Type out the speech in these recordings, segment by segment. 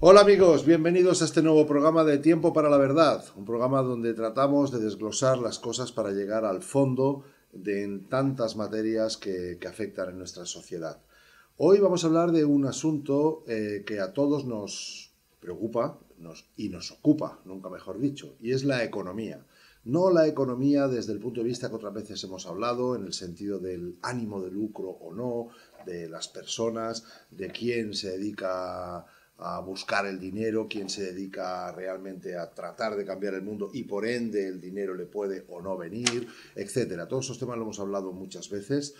Hola amigos, bienvenidos a este nuevo programa de Tiempo para la Verdad, un programa donde tratamos de desglosar las cosas para llegar al fondo de tantas materias que afectan en nuestra sociedad. Hoy vamos a hablar de un asunto que a todos nos preocupa y nos ocupa, nunca mejor dicho, y es la economía. No la economía desde el punto de vista que otras veces hemos hablado, en el sentido del ánimo de lucro o no, de las personas, de quién se dedica a buscar el dinero, quién se dedica realmente a tratar de cambiar el mundo y por ende el dinero le puede o no venir, etcétera. Todos esos temas lo hemos hablado muchas veces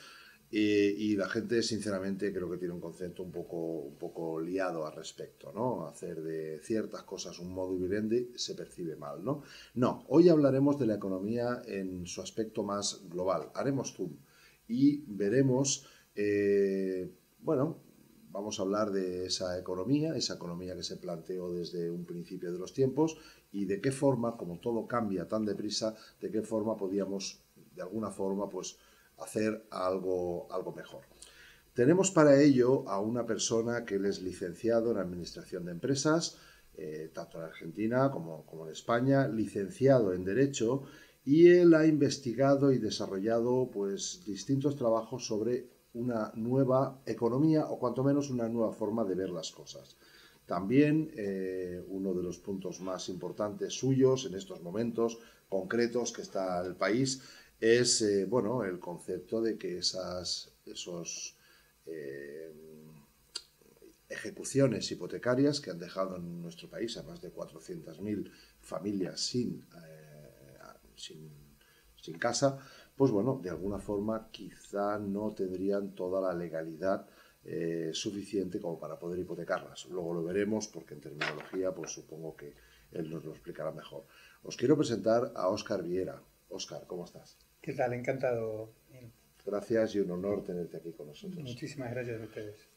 y la gente sinceramente creo que tiene un concepto un poco liado al respecto, ¿no? Hacer de ciertas cosas un modo vivendi se percibe mal, ¿no? No, hoy hablaremos de la economía en su aspecto más global. Haremos zoom y veremos, bueno, vamos a hablar de esa economía que se planteó desde un principio de los tiempos y de qué forma, como todo cambia tan deprisa, de qué forma podíamos, de alguna forma, pues hacer algo mejor. Tenemos para ello a una persona que él es licenciado en Administración de Empresas, tanto en Argentina como en España, licenciado en Derecho, y él ha investigado y desarrollado pues distintos trabajos sobre una nueva economía o cuanto menos una nueva forma de ver las cosas. También uno de los puntos más importantes suyos en estos momentos concretos que está el país es bueno, el concepto de que esos ejecuciones hipotecarias que han dejado en nuestro país a más de 400.000 familias sin casa, pues bueno, de alguna forma quizá no tendrían toda la legalidad suficiente como para poder hipotecarlas. Luego lo veremos porque en terminología pues supongo que él nos lo explicará mejor. Os quiero presentar a Óscar Viera. Óscar, ¿cómo estás? ¿Qué tal? Encantado. Gracias y un honor tenerte aquí con nosotros. Muchísimas gracias a ustedes.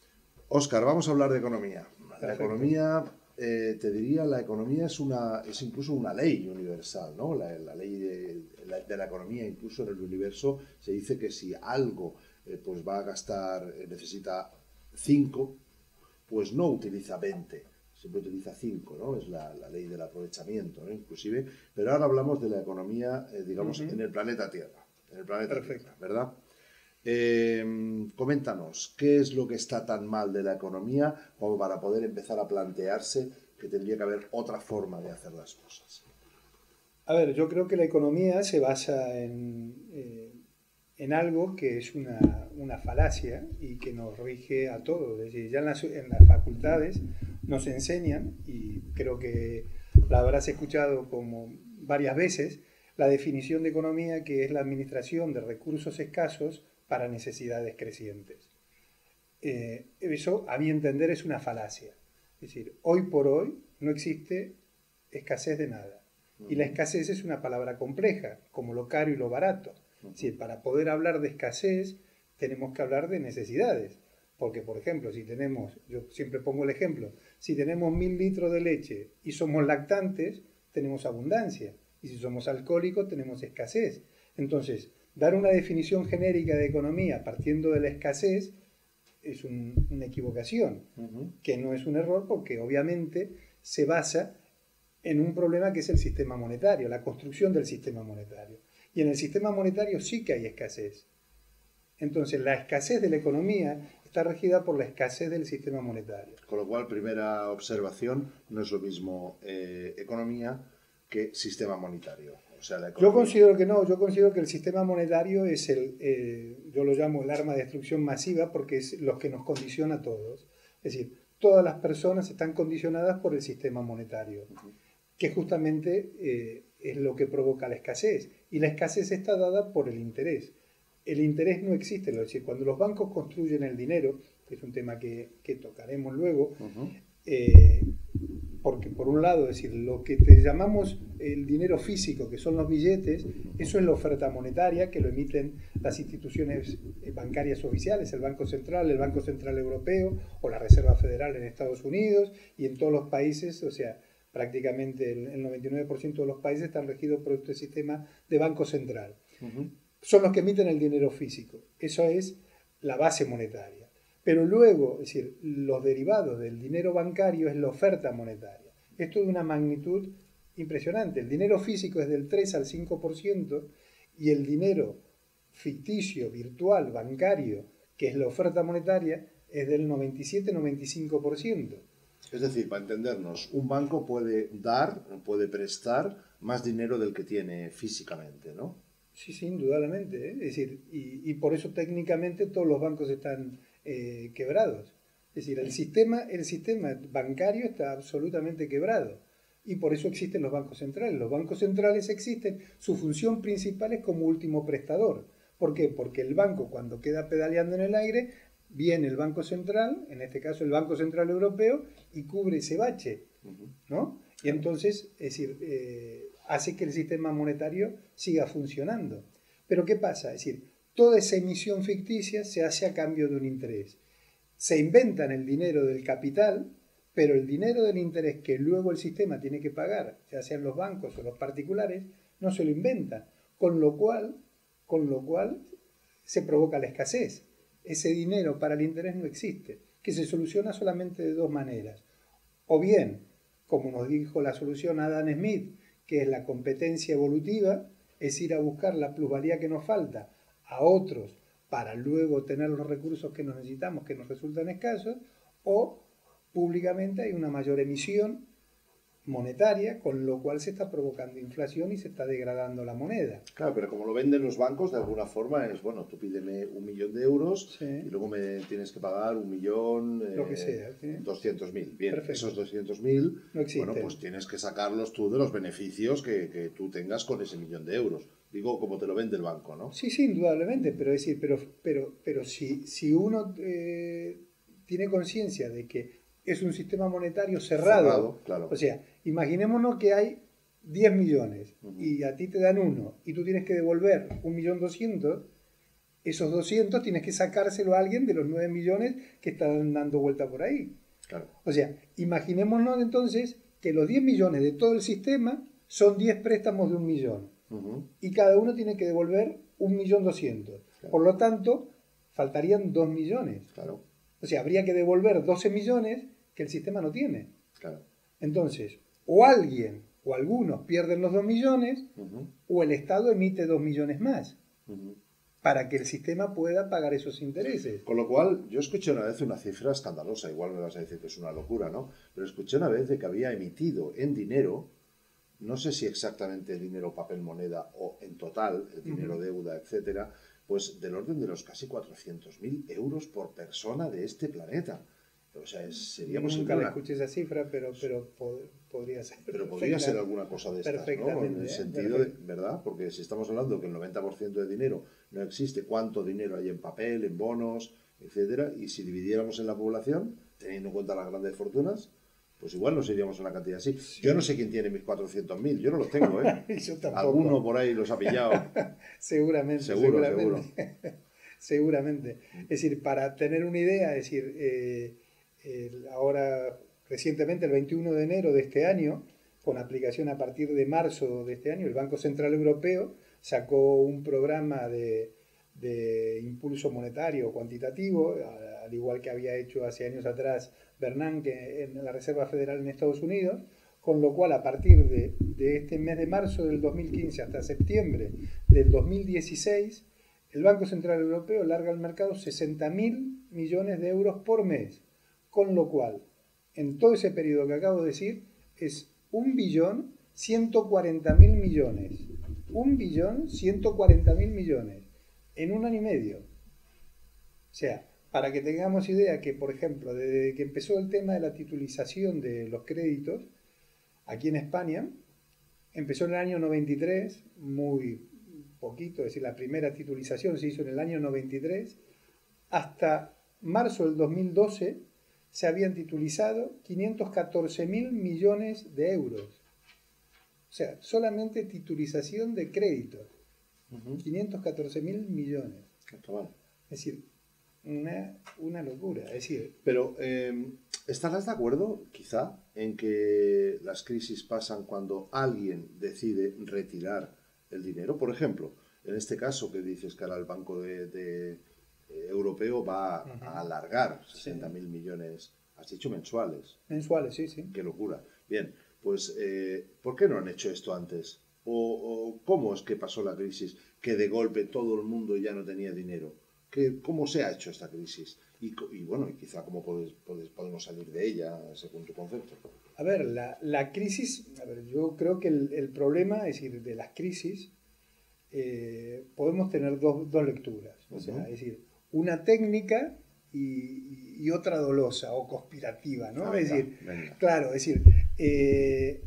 Óscar, vamos a hablar de economía. La Perfecto. economía, te diría, la economía es incluso una ley universal, ¿no? La ley de la economía, incluso en el universo, se dice que si algo pues va a gastar, necesita 5, pues no utiliza 20, siempre utiliza 5, ¿no? Es la ley del aprovechamiento, ¿no? Inclusive, pero ahora hablamos de la economía, digamos, en Ujú. el planeta Tierra, Perfecto. ¿verdad? Coméntanos, ¿qué es lo que está tan mal de la economía como para poder empezar a plantearse que tendría que haber otra forma de hacer las cosas? A ver, yo creo que la economía se basa en algo que es una falacia y que nos rige a todos. Es decir, ya en las facultades nos enseñan, y creo que la habrás escuchado como varias veces, la definición de economía, que es la administración de recursos escasos para necesidades crecientes. Eso, a mi entender, es una falacia. Es decir, hoy por hoy no existe escasez de nada. Uh Y la -huh, escasez es una palabra compleja, como lo caro y lo barato. uh Es -huh, decir, para poder hablar de escasez tenemos que hablar de necesidades. Porque, por ejemplo, yo siempre pongo el ejemplo, si tenemos 1.000 litros de leche y somos lactantes, tenemos abundancia. Y si somos alcohólicos, tenemos escasez. Entonces, dar una definición genérica de economía partiendo de la escasez es una equivocación, uh -huh. que no es un error porque obviamente se basa en un problema que es el sistema monetario, la construcción del sistema monetario. Y en el sistema monetario sí que hay escasez. Entonces la escasez de la economía está regida por la escasez del sistema monetario. Con lo cual, primera observación, no es lo mismo economía que sistema monetario. O sea, la Yo economía. considero que no, yo considero que el sistema monetario es yo lo llamo el arma de destrucción masiva porque es lo que nos condiciona a todos. Es decir, todas las personas están condicionadas por el sistema monetario, Uh -huh, que justamente es lo que provoca la escasez. Y la escasez está dada por el interés. El interés no existe, es decir, cuando los bancos construyen el dinero, que es un tema que tocaremos luego, uh -huh, eh, porque por un lado, es decir, lo que te llamamos el dinero físico, que son los billetes, uh -huh, eso es la oferta monetaria que lo emiten las instituciones bancarias oficiales, el Banco Central Europeo o la Reserva Federal en Estados Unidos y en todos los países, o sea, prácticamente el 99% de los países están regidos por este sistema de banco central. uh -huh. Son los que emiten el dinero físico. Eso es la base monetaria. Pero luego, es decir, los derivados del dinero bancario es la oferta monetaria. Esto es de una magnitud impresionante. El dinero físico es del 3 al 5% y el dinero ficticio, virtual, bancario, que es la oferta monetaria, es del 97-95%. Es decir, para entendernos, un banco puede dar, puede prestar más dinero del que tiene físicamente, ¿no? Sí, sí, indudablemente, ¿eh? Es decir, y por eso técnicamente todos los bancos están quebrados. Es decir, el sistema bancario está absolutamente quebrado. Y por eso existen los bancos centrales. Los bancos centrales existen, su función principal es como último prestador. ¿Por qué? Porque el banco, cuando queda pedaleando en el aire, viene el Banco Central, en este caso el Banco Central Europeo, y cubre ese bache, ¿no? Y entonces, es decir, hace que el sistema monetario siga funcionando. Pero ¿qué pasa? Es decir, toda esa emisión ficticia se hace a cambio de un interés. Se inventan el dinero del capital, pero el dinero del interés que luego el sistema tiene que pagar, ya sean los bancos o los particulares, no se lo inventan. Con lo cual se provoca la escasez. Ese dinero para el interés no existe, que se soluciona solamente de dos maneras. O bien, como nos dijo la solución Adam Smith, que es la competencia evolutiva, es ir a buscar la plusvalía que nos falta a otros para luego tener los recursos que nos necesitamos, que nos resultan escasos, o públicamente hay una mayor emisión monetaria, con lo cual se está provocando inflación y se está degradando la moneda. Claro, pero como lo venden los bancos, de alguna forma es, bueno, tú pídeme 1.000.000 de euros Sí. y luego me tienes que pagar 1.000.000, Lo que sea, ¿sí? 200.000. Bien, Perfecto. esos 200.000, No existen. bueno, pues tienes que sacarlos tú de los beneficios que tú tengas con ese 1.000.000 de euros. Digo, como te lo vende el banco, ¿no? Sí, sí, indudablemente, pero es decir, pero si uno tiene conciencia de que es un sistema monetario cerrado, Claro. o sea, imaginémonos que hay 10 millones y a ti te dan uno y tú tienes que devolver 1.200.000, esos 200 tienes que sacárselo a alguien de los 9 millones que están dando vuelta por ahí. Claro. O sea, imaginémonos entonces que los 10 millones de todo el sistema son 10 préstamos de 1 millón. Y cada uno tiene que devolver 1.200.000. Claro. Por lo tanto, faltarían 2 millones. Claro. O sea, habría que devolver 12 millones que el sistema no tiene. Claro. Entonces, o alguien o algunos pierden los 2 millones, o el Estado emite 2 millones más para que el sistema pueda pagar esos intereses. Con lo cual, yo escuché una vez una cifra escandalosa, igual me vas a decir que es una locura, ¿no? Pero escuché una vez de que había emitido en dinero, no sé si exactamente dinero, papel, moneda o en total, el dinero, deuda, etcétera, pues del orden de los casi 400.000 euros por persona de este planeta. O sea, sería posible. Nunca le escuché esa cifra, pero podría ser. Pero podría ser alguna cosa de estas, ¿no? En el sentido de, ¿verdad? Porque si estamos hablando que el 90% de dinero no existe, ¿cuánto dinero hay en papel, en bonos, etcétera? Y si dividiéramos en la población, teniendo en cuenta las grandes fortunas, pues igual nos iríamos a una cantidad así. Sí. Yo no sé quién tiene mis 400.000, yo no los tengo, ¿eh? Yo tampoco. Alguno por ahí los ha pillado. Seguramente. Seguro. Seguramente. Es decir, para tener una idea, es decir, ahora recientemente, el 21 de enero de este año, con aplicación a partir de marzo de este año, el Banco Central Europeo sacó un programa de impulso monetario cuantitativo, al igual que había hecho hace años atrás Bernanke en la Reserva Federal en Estados Unidos, con lo cual a partir de este mes de marzo del 2015 hasta septiembre del 2016, el Banco Central Europeo larga al mercado 60.000 millones de euros por mes, con lo cual, en todo ese periodo que acabo de decir, es 1.140.000 millones. 1.140.000 millones en un año y medio. O sea, para que tengamos idea que, por ejemplo, desde que empezó el tema de la titulización de los créditos, aquí en España, empezó en el año 93, muy poquito, es decir, la primera titulización se hizo en el año 93, hasta marzo del 2012 se habían titulizado 514.000 millones de euros. O sea, solamente titulización de créditos. 514.000 millones. Es decir, una locura. Es decir, pero ¿estarás de acuerdo, quizá, en que las crisis pasan cuando alguien decide retirar el dinero? Por ejemplo, en este caso que dices que ahora el Banco Europeo va a alargar 60.000 millones, has dicho mensuales. Mensuales, sí, sí. Qué locura. Bien, pues ¿por qué no han hecho esto antes? ¿O cómo es que pasó la crisis? Que de golpe todo el mundo ya no tenía dinero. ¿Cómo se ha hecho esta crisis? Y bueno, y quizá cómo podemos salir de ella, según tu concepto. A ver, la crisis, a ver, yo creo que el problema, es decir, de las crisis, podemos tener dos lecturas. O sea, es decir, una técnica y otra dolosa o conspirativa, ¿no? Venga, es decir, venga. claro, es decir,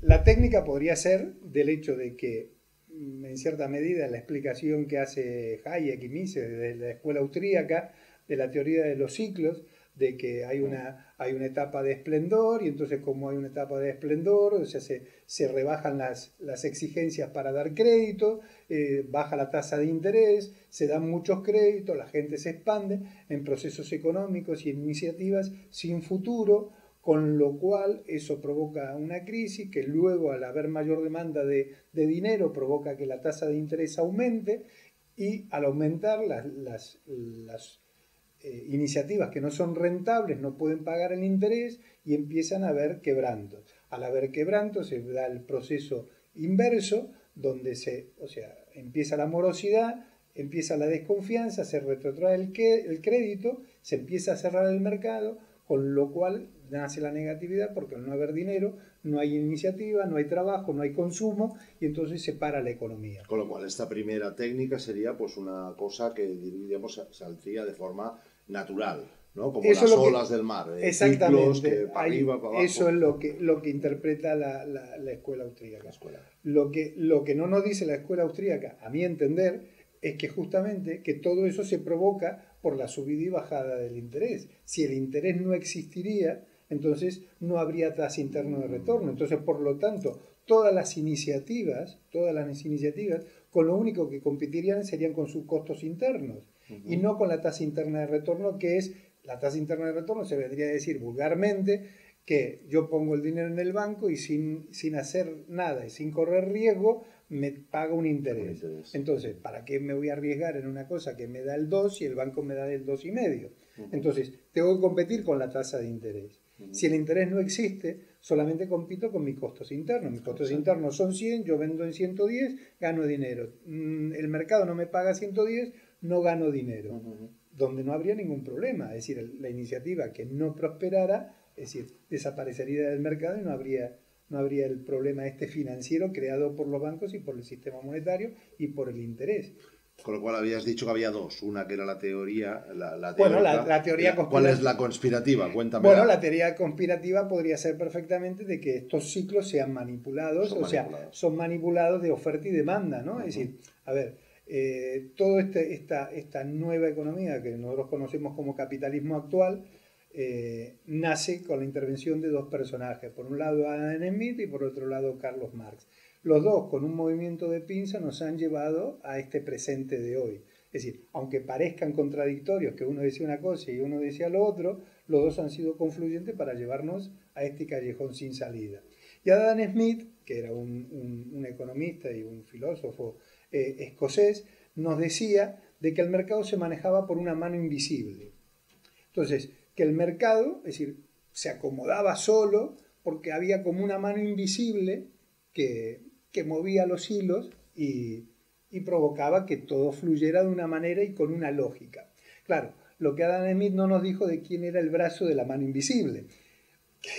la técnica podría ser del hecho de que, en cierta medida, la explicación que hace Hayek y Mises de la escuela austríaca, de la teoría de los ciclos, de que hay una etapa de esplendor y entonces como hay una etapa de esplendor, o sea, se rebajan las exigencias para dar crédito, baja la tasa de interés, se dan muchos créditos, la gente se expande en procesos económicos y en iniciativas sin futuro, con lo cual eso provoca una crisis que luego, al haber mayor demanda de dinero, provoca que la tasa de interés aumente y al aumentar las iniciativas que no son rentables no pueden pagar el interés y empiezan a haber quebrantos. Al haber quebrantos se da el proceso inverso donde empieza la morosidad, empieza la desconfianza, se retrotrae el crédito, se empieza a cerrar el mercado, con lo cual nace la negatividad porque al no haber dinero no hay iniciativa, no hay trabajo, no hay consumo y entonces se para la economía. Con lo cual esta primera técnica sería pues una cosa que diríamos saldría de forma natural, ¿no? Como eso las olas del mar, exactamente, ciclos que para arriba, para abajo. Eso es lo que interpreta la escuela austríaca. Lo que no nos dice la escuela austríaca, a mi entender, es que justamente que todo eso se provoca por la subida y bajada del interés. Si el interés no existiría, entonces no habría tasa interna de retorno. Entonces, por lo tanto, todas las iniciativas, con lo único que competirían serían con sus costos internos y no con la tasa interna de retorno, que es, la tasa interna de retorno se vendría a decir vulgarmente que yo pongo el dinero en el banco y sin hacer nada y sin correr riesgo me paga un interés. Entonces, ¿para qué me voy a arriesgar en una cosa que me da el 2 y el banco me da el 2,5? Entonces, tengo que competir con la tasa de interés. Si el interés no existe, solamente compito con mis costos internos. Mis costos internos son 100, yo vendo en 110, gano dinero. El mercado no me paga 110, no gano dinero. Donde no habría ningún problema. Es decir, la iniciativa que no prosperara, es decir, desaparecería del mercado y no habría el problema financiero creado por los bancos y por el sistema monetario y por el interés. Con lo cual habías dicho que había dos. Una que era la teoría, bueno, la teoría conspirativa. ¿Cuál es la conspirativa? Cuéntame. Bueno, la teoría conspirativa podría ser perfectamente de que estos ciclos sean manipulados, son manipulados de oferta y demanda, ¿no? Es decir, a ver, toda esta nueva economía que nosotros conocemos como capitalismo actual nace con la intervención de dos personajes. Por un lado Adam Smith y por otro lado Carlos Marx. Los dos, con un movimiento de pinza, nos han llevado a este presente de hoy. Es decir, aunque parezcan contradictorios, que uno decía una cosa y uno decía lo otro, los dos han sido confluyentes para llevarnos a este callejón sin salida. Y Adam Smith, que era un economista y un filósofo escocés, nos decía de que el mercado se manejaba por una mano invisible. Entonces, que el mercado, es decir, se acomodaba solo porque había como una mano invisible que movía los hilos y provocaba que todo fluyera de una manera y con una lógica. Claro, lo que Adam Smith no nos dijo de quién era el brazo de la mano invisible.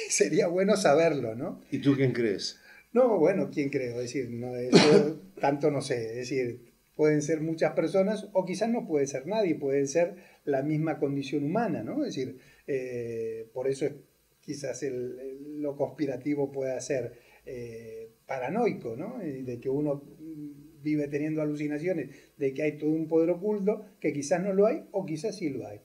Sería bueno saberlo, ¿no? ¿Y tú quién crees? No, bueno, ¿quién creo? Es decir, no, eso tanto no sé. Es decir, pueden ser muchas personas o quizás no puede ser nadie, puede ser la misma condición humana, ¿no? Es decir, por eso quizás lo conspirativo pueda ser paranoico, ¿no? De que uno vive teniendo alucinaciones de que hay todo un poder oculto, que quizás no lo hay o quizás sí lo hay.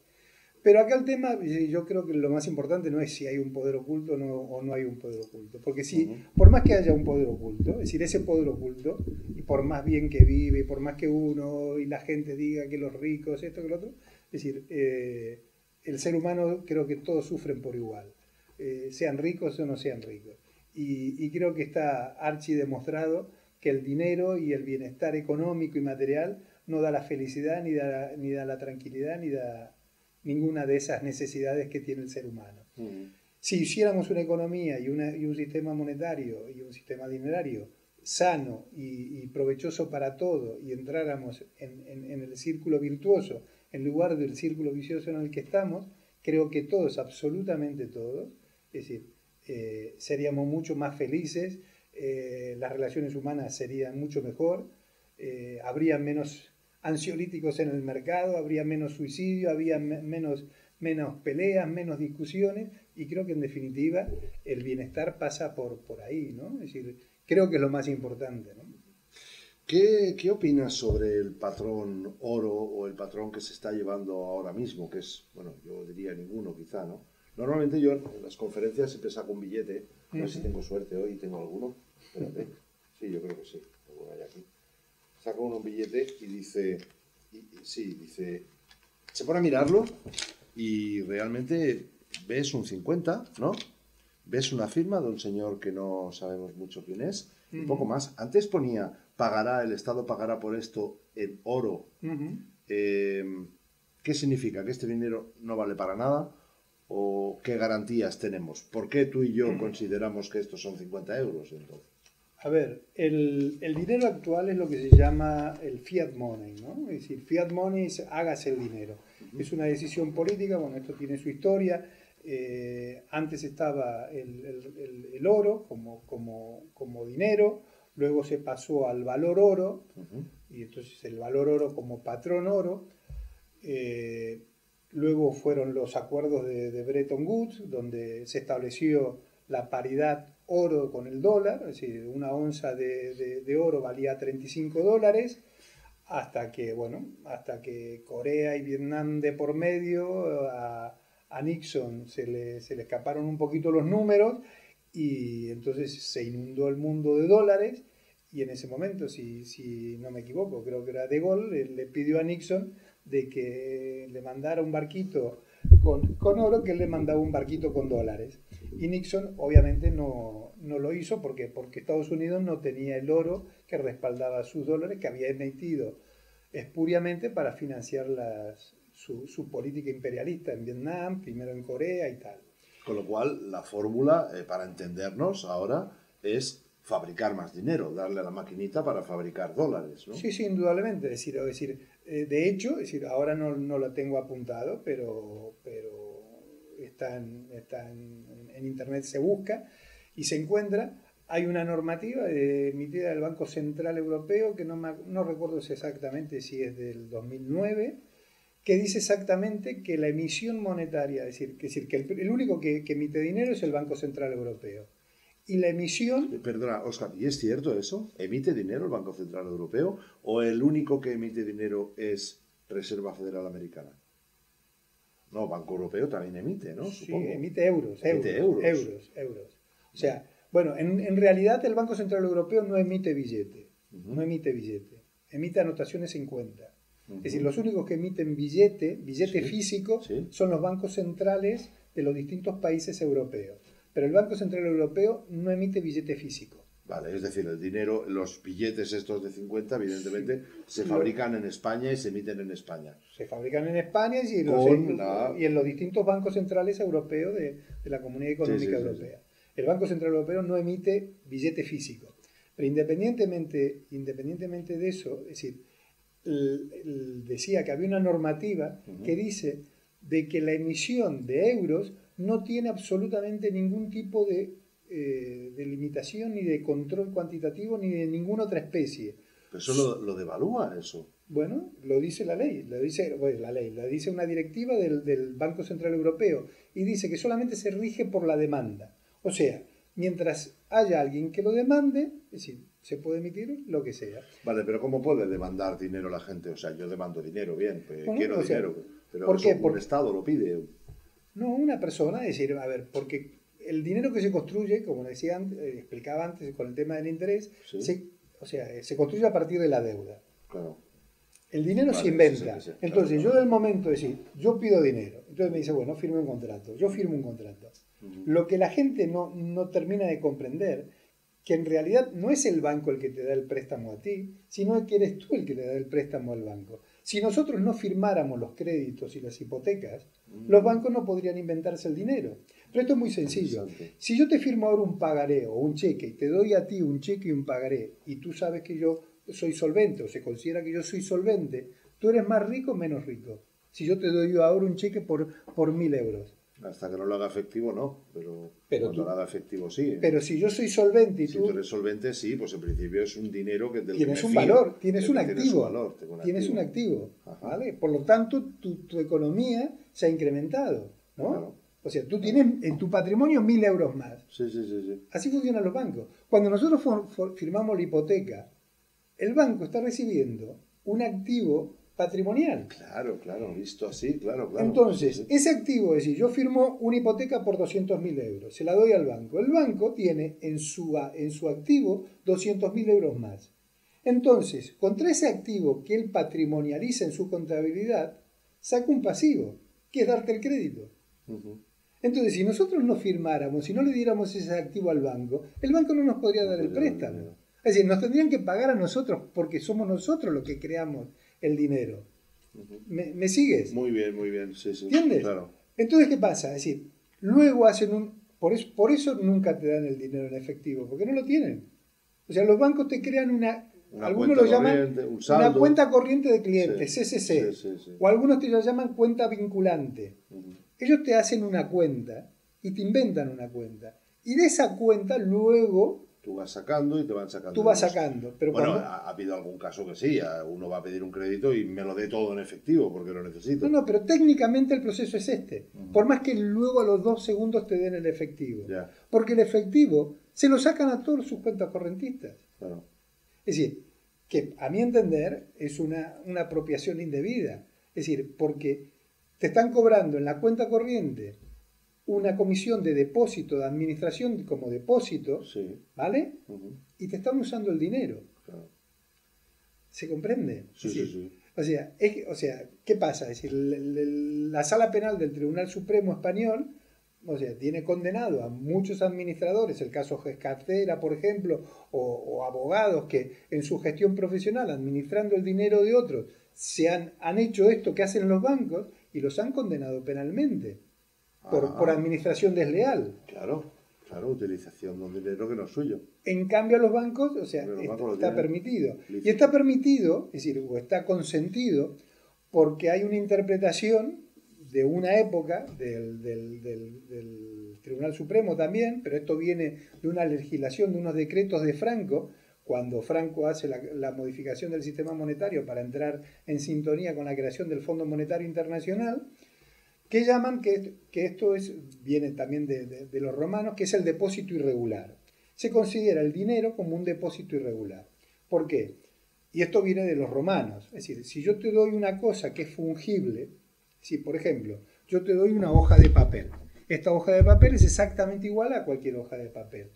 Pero acá el tema, yo creo que lo más importante no es si hay un poder oculto o no hay un poder oculto. Porque si, por más que haya un poder oculto, es decir, ese poder oculto, y por más bien que vive, por más que uno y la gente diga que los ricos, esto, que lo otro, es decir, el ser humano creo que todos sufren por igual, sean ricos o no sean ricos. Y creo que está archi demostrado que el dinero y el bienestar económico y material no da la felicidad, ni da la tranquilidad, ni ninguna de esas necesidades que tiene el ser humano. Mm. Si hiciéramos una economía y un sistema monetario y un sistema dinerario sano y provechoso para todo y entráramos en el círculo virtuoso en lugar del círculo vicioso en el que estamos, creo que todos, absolutamente todos, es decir, seríamos mucho más felices, las relaciones humanas serían mucho mejor, habría menos ansiolíticos en el mercado, habría menos suicidio, habría menos peleas, menos discusiones, y creo que en definitiva el bienestar pasa por ahí, ¿no? Es decir, creo que es lo más importante, ¿no? ¿Qué opinas sobre el patrón oro o el patrón que se está llevando ahora mismo? Que es, bueno, yo diría ninguno quizá, ¿no? Normalmente yo en las conferencias siempre saco un billete, a ver si tengo suerte hoy y tengo alguno. Espérate. Sí, yo creo que sí, alguno hay aquí. Saco un billete y dice, dice, se pone a mirarlo y realmente ves un 50, ¿no? Ves una firma de un señor que no sabemos mucho quién es, y poco más. Antes ponía, el Estado pagará por esto en oro. ¿Qué significa? ¿Que este dinero no vale para nada? ¿O qué garantías tenemos? ¿Por qué tú y yo consideramos que estos son 50 euros entonces? A ver, el dinero actual es lo que se llama el fiat money, ¿no? Es decir, fiat money es hágase el dinero. Es una decisión política, bueno, esto tiene su historia. Antes estaba el oro como dinero, luego se pasó al valor oro, y entonces el valor oro como patrón oro. Luego fueron los acuerdos de Bretton Woods, donde se estableció la paridad oro con el dólar, es decir, una onza de oro valía $35, hasta que Corea y Vietnam de por medio, a Nixon se le escaparon un poquito los números y entonces se inundó el mundo de dólares, y en ese momento, si no me equivoco, creo que era De Gaulle, le pidió a Nixon de que le mandara un barquito con oro, que él le mandaba un barquito con dólares. Y Nixon obviamente no lo hizo porque Estados Unidos no tenía el oro que respaldaba sus dólares, que había emitido espuriamente para financiar su política imperialista en Vietnam, primero en Corea y tal. Con lo cual, la fórmula, para entendernos ahora, es fabricar más dinero, darle a la maquinita para fabricar dólares, ¿no? Sí, sí, indudablemente. De hecho, ahora no lo tengo apuntado, pero está en internet, se busca y se encuentra. Hay una normativa emitida del Banco Central Europeo, que no recuerdo exactamente si es del 2009, que dice exactamente que la emisión monetaria, es decir, que el único que emite dinero es el Banco Central Europeo. Y la emisión... Perdona, Óscar, ¿y es cierto eso? ¿Emite dinero el Banco Central Europeo? ¿O el único que emite dinero es Reserva Federal Americana? No, Banco Europeo también emite, ¿no? Sí, Supongo. emite euros. O sea, bueno, en realidad el Banco Central Europeo no emite billete, emite anotaciones en cuenta. Es decir, los únicos que emiten billete Sí, físico, sí. son los bancos centrales de los distintos países europeos. Pero el Banco Central Europeo no emite billete físico. Vale, es decir, el dinero, los billetes estos de 50, evidentemente, se fabrican en España y se emiten en España. Se fabrican en España y en los distintos bancos centrales europeos de la Comunidad Económica Europea. El Banco Central Europeo no emite billete físico. Pero independientemente de eso, es decir, decía que había una normativa que dice de que la emisión de euros no tiene absolutamente ningún tipo de limitación, ni de control cuantitativo, ni de ninguna otra especie. Pero eso lo devalúa, eso. Bueno, lo dice la ley, lo dice una directiva del Banco Central Europeo, y dice que solamente se rige por la demanda. O sea, mientras haya alguien que lo demande, es decir, se puede emitir lo que sea. Vale, pero ¿cómo puede demandar dinero la gente? O sea, yo demando dinero, bien, pues Bueno, quiero o sea, dinero, pero ¿por eso qué? un Estado lo pide. No, una persona, es decir, a ver, porque el dinero que se construye, como decía antes, explicaba antes con el tema del interés, ¿Sí? se construye a partir de la deuda. Claro. El dinero se inventa. Entonces, yo del momento de decir, yo pido dinero, entonces me dice, bueno, firme un contrato. Yo firmo un contrato. Lo que la gente no termina de comprender, que en realidad no es el banco el que te da el préstamo a ti, sino que eres tú el que le da el préstamo al banco. si nosotros no firmáramos los créditos y las hipotecas, los bancos no podrían inventarse el dinero. Pero esto es muy sencillo. Si yo te firmo ahora un pagaré o un cheque y te doy a ti un cheque y un pagaré y tú sabes que yo soy solvente o se considera que yo soy solvente, ¿tú eres más rico o menos rico? Si yo te doy ahora un cheque por 1.000 euros. Hasta que no lo haga efectivo, no. Pero cuando tú, lo haga efectivo, sí. Pero si yo soy solvente y si tú eres solvente, sí, pues en principio es un dinero que tienes un valor, tienes un activo. Tienes un activo, ¿vale? Por lo tanto, tu economía se ha incrementado, ¿no? Claro. O sea, tú tienes en tu patrimonio 1.000 euros más. Sí. Así funcionan los bancos. Cuando nosotros firmamos la hipoteca, el banco está recibiendo un activo patrimonial. Claro, visto así, claro. Entonces, sí. ese activo, es decir, yo firmo una hipoteca por 200.000 euros, se la doy al banco. El banco tiene en su activo 200.000 euros más. Entonces, contra ese activo que él patrimonializa en su contabilidad, saca un pasivo, que es darte el crédito. Entonces, si nosotros no firmáramos, si no le diéramos ese activo al banco, el banco no nos podría dar el préstamo. Es decir, nos tendrían que pagar a nosotros porque somos nosotros los que creamos el dinero. ¿Me sigues? Muy bien, sí. ¿Entiendes? Claro. Entonces, ¿qué pasa? Es decir, luego hacen por eso nunca te dan el dinero en efectivo, porque no lo tienen. O sea, los bancos te crean algunos lo llaman una cuenta corriente de clientes, sí. CCC, sí. O algunos te lo llaman cuenta vinculante. Ellos te hacen una cuenta y te inventan una cuenta. Y de esa cuenta luego tú vas sacando y te van sacando. Tú vas sacando. Pero bueno, ha habido algún caso que sí, uno va a pedir un crédito y me lo dé todo en efectivo porque lo necesito. No, pero técnicamente el proceso es este. Por más que luego a los 2 segundos te den el efectivo. Ya. Porque el efectivo se lo sacan a todos sus cuentas correntistas. Claro. Es decir, que a mi entender es una apropiación indebida. Es decir, porque te están cobrando en la cuenta corriente una comisión de depósito, de administración como depósito, sí. ¿Vale? Y te están usando el dinero. Claro. ¿Se comprende? Sí. O sea, ¿qué pasa? Es decir, la Sala Penal del Tribunal Supremo Español, o sea, tiene condenado a muchos administradores, el caso Gescartera, por ejemplo, o abogados que en su gestión profesional, administrando el dinero de otros, han hecho esto que hacen los bancos y los han condenado penalmente. Por administración desleal. Claro, utilización de un dinero que no es suyo. En cambio a los bancos, o sea, está permitido. Y está permitido, es decir, o está consentido, porque hay una interpretación de una época del Tribunal Supremo también, pero esto viene de una legislación, de unos decretos de Franco, cuando Franco hace la modificación del sistema monetario para entrar en sintonía con la creación del Fondo Monetario Internacional, que llaman que esto viene también de los romanos, que es el depósito irregular. Se considera el dinero como un depósito irregular. ¿Por qué? Y esto viene de los romanos. Es decir, si yo te doy una cosa que es fungible, si por ejemplo, yo te doy una hoja de papel. Esta hoja de papel es exactamente igual a cualquier hoja de papel.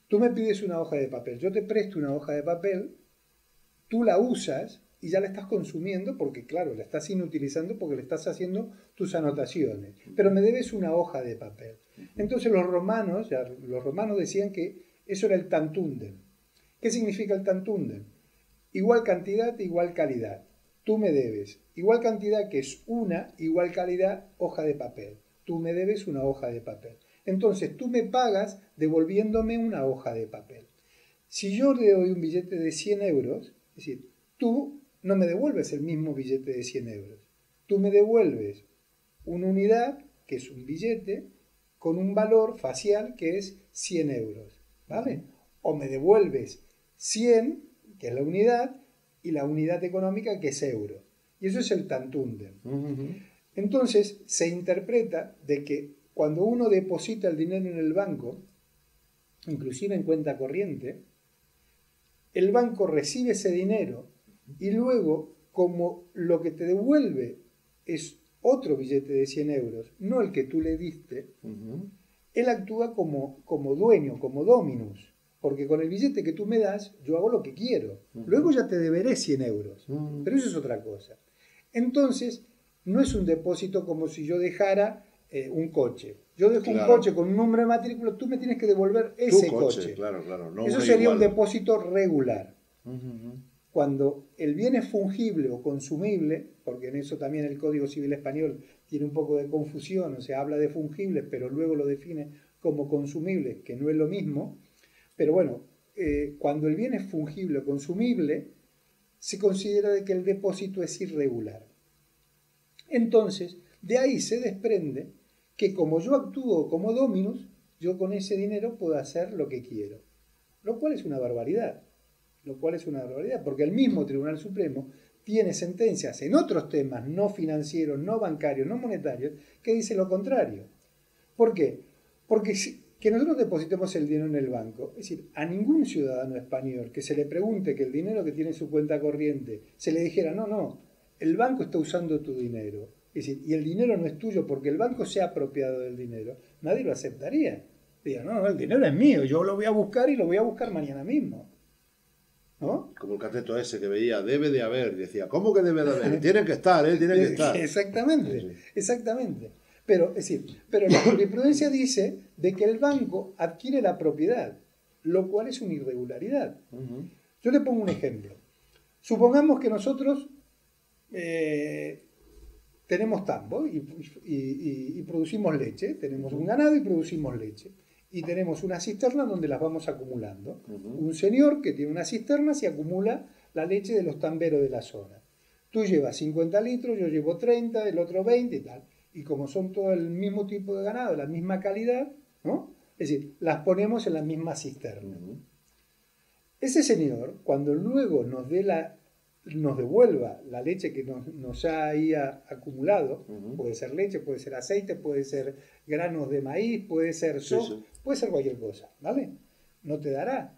Tú me pides una hoja de papel, yo te presto una hoja de papel, tú la usas y ya la estás consumiendo porque, claro, la estás inutilizando porque le estás haciendo tus anotaciones. Pero me debes una hoja de papel. Entonces los romanos decían que eso era el tantundem. ¿Qué significa el tantundem? Igual cantidad, igual calidad. Tú me debes igual cantidad, que es una, igual calidad, hoja de papel. Tú me debes una hoja de papel. Entonces tú me pagas devolviéndome una hoja de papel. Si yo le doy un billete de 100 euros, es decir, tú no me devuelves el mismo billete de 100 euros. Tú me devuelves una unidad, que es un billete, con un valor facial que es 100 euros. ¿Vale? O me devuelves 100, que es la unidad, y la unidad económica, que es euro. Y eso es el tantundem. Entonces, se interpreta de que cuando uno deposita el dinero en el banco, inclusive en cuenta corriente, el banco recibe ese dinero y luego, como lo que te devuelve es otro billete de 100 euros, no el que tú le diste, él actúa como dueño, como dominus, porque con el billete que tú me das, yo hago lo que quiero. Luego ya te deberé 100 euros, pero eso es otra cosa. Entonces, no es un depósito como si yo dejara un coche. Yo dejo un coche con un número de matrícula, tú me tienes que devolver ese coche. Claro. No, eso sería igual un depósito regular. Cuando el bien es fungible o consumible, porque en eso también el Código Civil Español tiene un poco de confusión, o sea, habla de fungibles, pero luego lo define como consumibles, que no es lo mismo. Pero bueno, cuando el bien es fungible o consumible, se considera de que el depósito es irregular. Entonces, de ahí se desprende que como yo actúo como dominus, yo con ese dinero puedo hacer lo que quiero. Lo cual es una barbaridad. Porque el mismo Tribunal Supremo tiene sentencias en otros temas no financieros, no bancarios, no monetarios, que dice lo contrario. ¿Por qué? Porque que nosotros depositemos el dinero en el banco, es decir, a ningún ciudadano español que se le pregunte que el dinero que tiene en su cuenta corriente, se le dijera, no, el banco está usando tu dinero, es decir, y el dinero no es tuyo porque el banco se ha apropiado del dinero, nadie lo aceptaría. Diga, no, el dinero es mío, yo lo voy a buscar y lo voy a buscar mañana mismo. ¿No? Como el cateto ese que veía, debe de haber, decía, ¿cómo que debe de haber? Tiene que estar, tiene que estar. Exactamente. Pero la jurisprudencia dice de que el banco adquiere la propiedad, lo cual es una irregularidad. Yo le pongo un ejemplo. Supongamos que nosotros tenemos tambo y producimos leche, tenemos un ganado y producimos leche. Y tenemos una cisterna donde las vamos acumulando. Un señor que tiene una cisterna se acumula la leche de los tamberos de la zona. Tú llevas 50 litros, yo llevo 30, el otro 20 y tal. Y como son todo el mismo tipo de ganado, la misma calidad, ¿no? Es decir, las ponemos en la misma cisterna. Ese señor, cuando luego nos devuelva la leche que nos ha ahí acumulado, puede ser leche, puede ser aceite, puede ser granos de maíz, puede ser soja, puede ser cualquier cosa, ¿vale? No te dará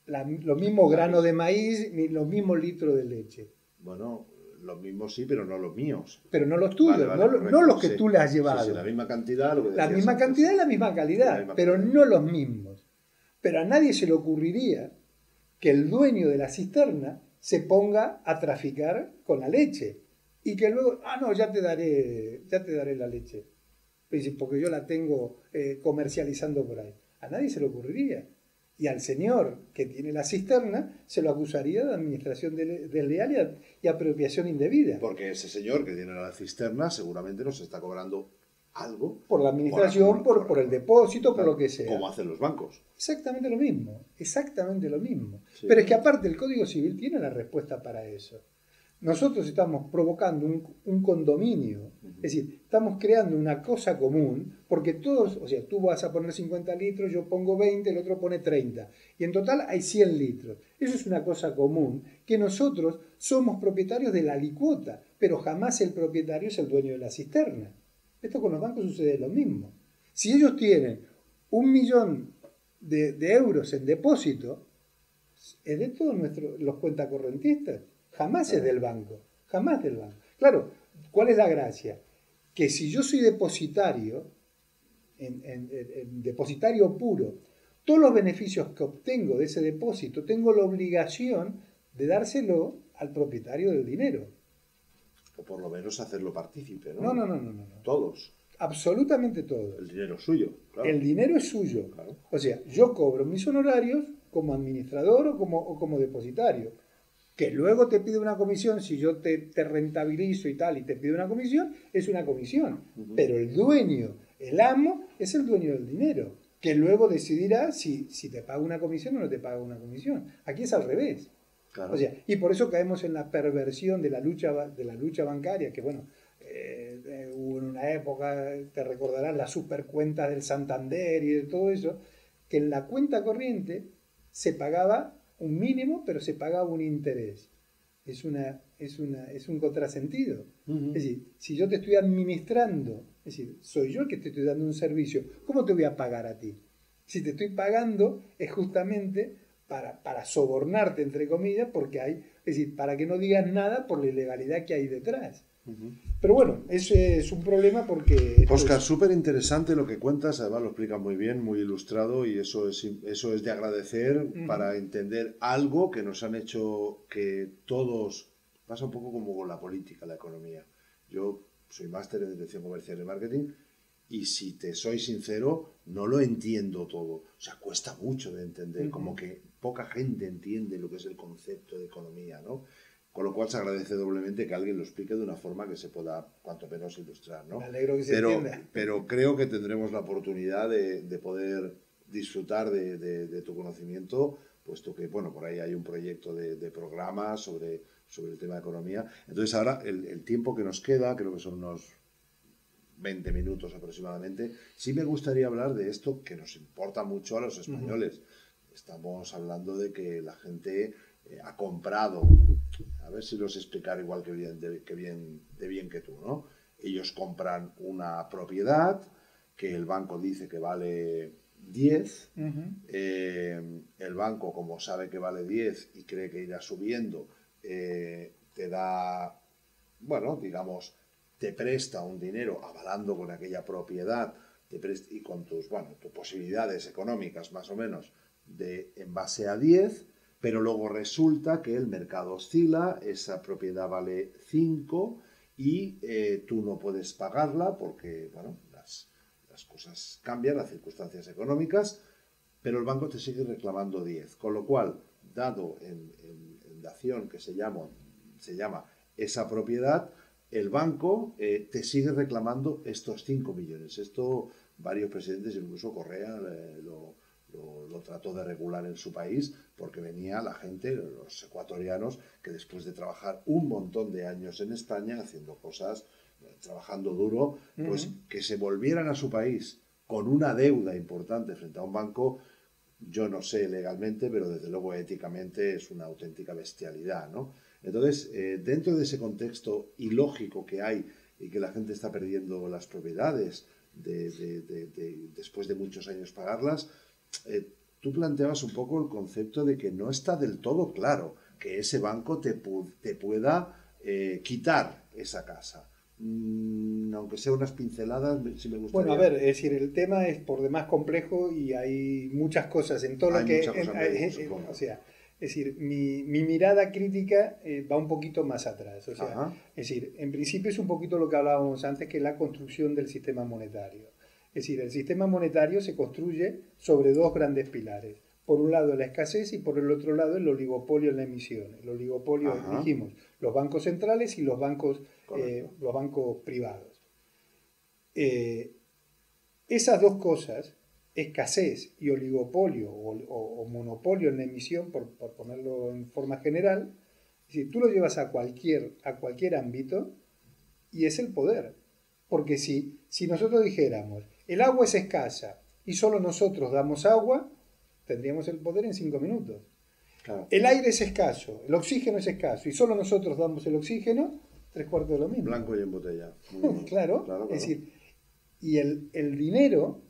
los mismos granos de maíz ni los mismos litros de leche. Bueno, los mismos sí, pero no los míos. Pero no los tuyos, no los que tú le has llevado. Sí, la misma cantidad. Lo que la misma cantidad y la misma calidad, pero no los mismos. Pero a nadie se le ocurriría que el dueño de la cisterna se ponga a traficar con la leche y que luego, no, ya te daré la leche, porque yo la tengo comercializando por ahí. A nadie se le ocurriría. Y al señor que tiene la cisterna se lo acusaría de administración desleal y apropiación indebida. Porque ese señor que tiene la cisterna seguramente nos está cobrando algo. Por la administración, por el depósito, por lo que sea. Como hacen los bancos. Exactamente lo mismo. Sí. Pero es que aparte el Código Civil tiene la respuesta para eso. Nosotros estamos provocando un condominio, es decir, estamos creando una cosa común, porque todos, o sea, tú vas a poner 50 litros, yo pongo 20, el otro pone 30, y en total hay 100 litros. Eso es una cosa común, que nosotros somos propietarios de la alicuota, pero jamás el propietario es el dueño de la cisterna. Esto con los bancos sucede lo mismo. Si ellos tienen 1.000.000 de euros en depósito, es de todos los cuentacorrentistas. Jamás es del banco. Jamás del banco. Claro, ¿cuál es la gracia? Que si yo soy depositario, en depositario puro, todos los beneficios que obtengo de ese depósito, tengo la obligación de dárselo al propietario del dinero. O por lo menos hacerlo partícipe, ¿no? No. Todos. Absolutamente todos. El dinero es suyo, claro. El dinero es suyo. Claro. O sea, yo cobro mis honorarios como administrador o como depositario. Que luego te pide una comisión, si yo te rentabilizo y tal, y te pido una comisión, es una comisión. Pero el dueño, el amo, es el dueño del dinero, que luego decidirá si te paga una comisión o no te paga una comisión. Aquí es al revés. Claro. O sea, y por eso caemos en la perversión de la lucha bancaria, que bueno, hubo en una época, te recordarás, las supercuentas del Santander y de todo eso, que en la cuenta corriente se pagaba un mínimo, pero se pagaba un interés. Es un contrasentido. Es decir, si yo te estoy administrando, es decir, soy yo el que te estoy dando un servicio, ¿cómo te voy a pagar a ti? Si te estoy pagando es justamente para sobornarte, entre comillas, porque hay, es decir, para que no digas nada por la ilegalidad que hay detrás. Pero bueno, ese es un problema porque... Óscar, súper interesante lo que cuentas, además lo explicas muy bien, muy ilustrado, y eso es de agradecer para entender algo que nos han hecho que todos... Pasa un poco como con la política, la economía. Yo soy máster en Dirección Comercial y Marketing y si te soy sincero, no lo entiendo todo. O sea, cuesta mucho de entender, como que poca gente entiende lo que es el concepto de economía, ¿no? Con lo cual se agradece doblemente que alguien lo explique de una forma que se pueda, cuanto menos, ilustrar, ¿no? Me alegro que se entienda. Pero creo que tendremos la oportunidad de poder disfrutar de tu conocimiento, puesto que, bueno, por ahí hay un proyecto de programa sobre el tema de economía. Entonces ahora el tiempo que nos queda, creo que son unos 20 minutos aproximadamente, sí me gustaría hablar de esto que nos importa mucho a los españoles. Estamos hablando de que la gente ha comprado, a ver si los explicar igual que bien que tú, ¿no? Ellos compran una propiedad que el banco dice que vale 10, el banco, como sabe que vale 10 y cree que irá subiendo, te da, bueno, digamos, te presta un dinero avalando con aquella propiedad y con tus posibilidades económicas más o menos en base a 10, pero luego resulta que el mercado oscila, esa propiedad vale 5 y tú no puedes pagarla porque, bueno, las cosas cambian, las circunstancias económicas, pero el banco te sigue reclamando 10. Con lo cual, dado en dación que se llama esa propiedad, el banco te sigue reclamando estos 5 millones. Esto varios presidentes, incluso Correa, lo trató de regular en su país, porque venía la gente, los ecuatorianos, que después de trabajar un montón de años en España, haciendo cosas, trabajando duro, pues que se volvieran a su país con una deuda importante frente a un banco. Yo no sé legalmente, pero desde luego éticamente es una auténtica bestialidad, ¿no? Entonces, dentro de ese contexto ilógico que hay y que la gente está perdiendo las propiedades después de muchos años pagarlas, tú planteabas un poco el concepto de que no está del todo claro que ese banco te pueda quitar esa casa. Aunque sea unas pinceladas, sí me gustaría. Bueno, a ver, es decir, el tema es por demás complejo y hay muchas cosas en todo lo que... o sea, es decir, mi mirada crítica va un poquito más atrás. O sea, es decir, en principio es un poquito lo que hablábamos antes, que es la construcción del sistema monetario. Es decir, el sistema monetario se construye sobre dos grandes pilares. Por un lado la escasez y por el otro lado el oligopolio en la emisión. El oligopolio, dijimos, los bancos centrales y los bancos privados. Esas dos cosas, escasez y oligopolio o monopolio en la emisión, por ponerlo en forma general, es decir, tú lo llevas a cualquier ámbito y es el poder. Porque si nosotros dijéramos, el agua es escasa y solo nosotros damos agua, tendríamos el poder en 5 minutos. Claro. El aire es escaso, el oxígeno es escaso y solo nosotros damos el oxígeno, 3/4 de lo mismo. Blanco y en botella. Claro. Es decir, y el dinero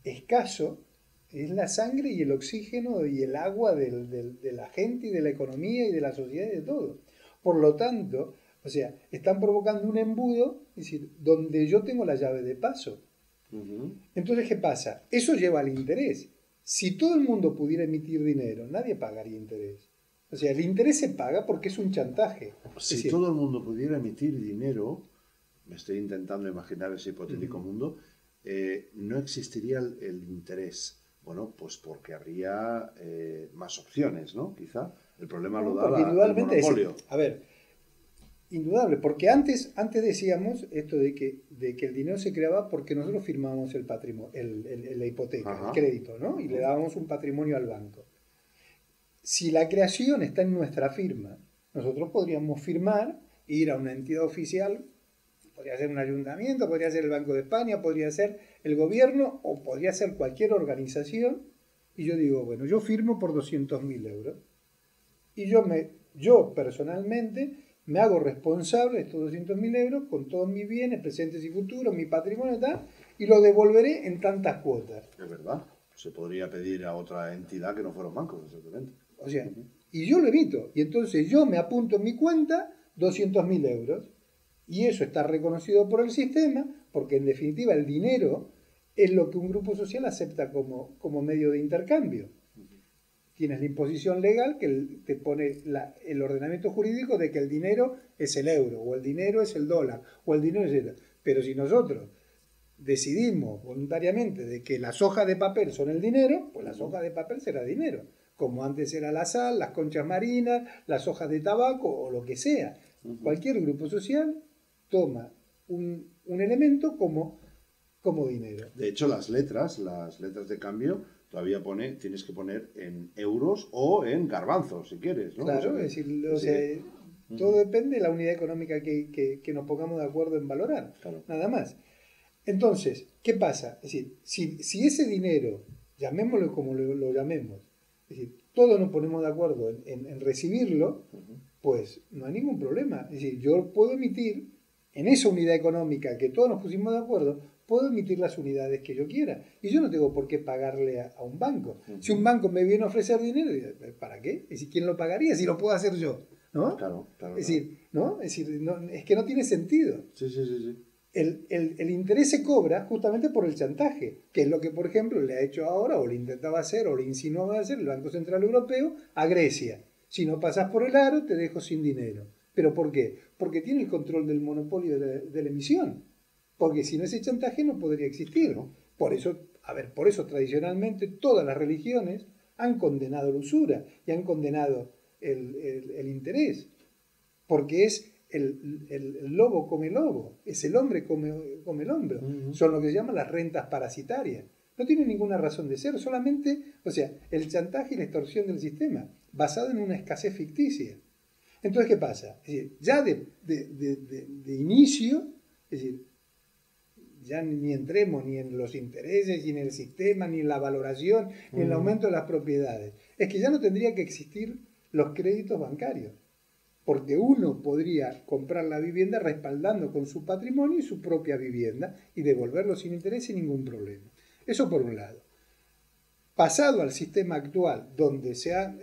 escaso es la sangre y el oxígeno y el agua de la gente y de la economía y de la sociedad y de todo. Por lo tanto, o sea, están provocando un embudo, es decir, donde yo tengo la llave de paso. Entonces, ¿qué pasa? Eso lleva al interés. Si todo el mundo pudiera emitir dinero, nadie pagaría interés. O sea, el interés se paga porque es un chantaje. Si todo el mundo pudiera emitir dinero, me estoy intentando imaginar ese hipotético mundo, no existiría el interés. Bueno, pues porque habría más opciones, ¿no? Quizá. El problema lo da el monopolio. A ver, indudable, porque antes decíamos esto de que el dinero se creaba porque nosotros firmábamos el patrimonio, la hipoteca, el crédito, ¿no? Y le dábamos un patrimonio al banco. Si la creación está en nuestra firma, nosotros podríamos firmar, ir a una entidad oficial, podría ser un ayuntamiento, podría ser el Banco de España, podría ser el gobierno o podría ser cualquier organización, y yo digo, bueno, yo firmo por 200.000 euros. Y yo personalmente me hago responsable de estos 200.000 euros con todos mis bienes, presentes y futuros, mi patrimonio y tal, y lo devolveré en tantas cuotas. Es verdad. Se podría pedir a otra entidad que no fuera un banco, exactamente. O sea, y yo lo evito. Y entonces yo me apunto en mi cuenta 200.000 euros. Y eso está reconocido por el sistema, porque en definitiva el dinero es lo que un grupo social acepta como medio de intercambio. Tienes la imposición legal que te pone el ordenamiento jurídico de que el dinero es el euro, o el dinero es el dólar, o el dinero es el... Pero si nosotros decidimos voluntariamente de que las hojas de papel son el dinero, pues las hojas de papel será dinero. Como antes era la sal, las conchas marinas, las hojas de tabaco o lo que sea. Cualquier grupo social toma un elemento como dinero. De hecho, las letras de cambio, todavía tienes que poner en euros o en garbanzos, si quieres, ¿no? Claro, es decir, todo depende de la unidad económica que nos pongamos de acuerdo en valorar. Claro. Nada más. Entonces, ¿qué pasa? Es decir, si ese dinero, llamémoslo como lo llamemos, es decir, todos nos ponemos de acuerdo en recibirlo, pues no hay ningún problema. Es decir, yo puedo emitir, en esa unidad económica que todos nos pusimos de acuerdo, puedo emitir las unidades que yo quiera. Y yo no tengo por qué pagarle a un banco. Si un banco me viene a ofrecer dinero, ¿para qué? Es decir, ¿quién lo pagaría si lo puedo hacer yo? ¿No? Claro. Es decir, ¿no? Es decir, es que no tiene sentido. Sí. El interés se cobra justamente por el chantaje, que es lo que, por ejemplo, le ha hecho ahora, o le intentaba hacer, o le insinuaba hacer el Banco Central Europeo a Grecia. Si no pasas por el aro, te dejo sin dinero. ¿Pero por qué? Porque tiene el control del monopolio de la emisión. Porque si no, ese chantaje no podría existir, ¿no? Por eso tradicionalmente todas las religiones han condenado la usura y han condenado el interés. Porque es el lobo come lobo, es el hombre come el hombre. Son lo que se llaman las rentas parasitarias. No tiene ninguna razón de ser, solamente, el chantaje y la extorsión del sistema, basado en una escasez ficticia. Entonces, ¿qué pasa? Es decir, ya de inicio, es decir, ya ni entremos ni en los intereses, ni en el sistema, ni en la valoración, ni en el aumento de las propiedades. Es que ya no tendría que existir los créditos bancarios, porque uno podría comprar la vivienda respaldando con su patrimonio y su propia vivienda y devolverlo sin interés sin ningún problema. Eso por un lado. Pasado al sistema actual, donde se ha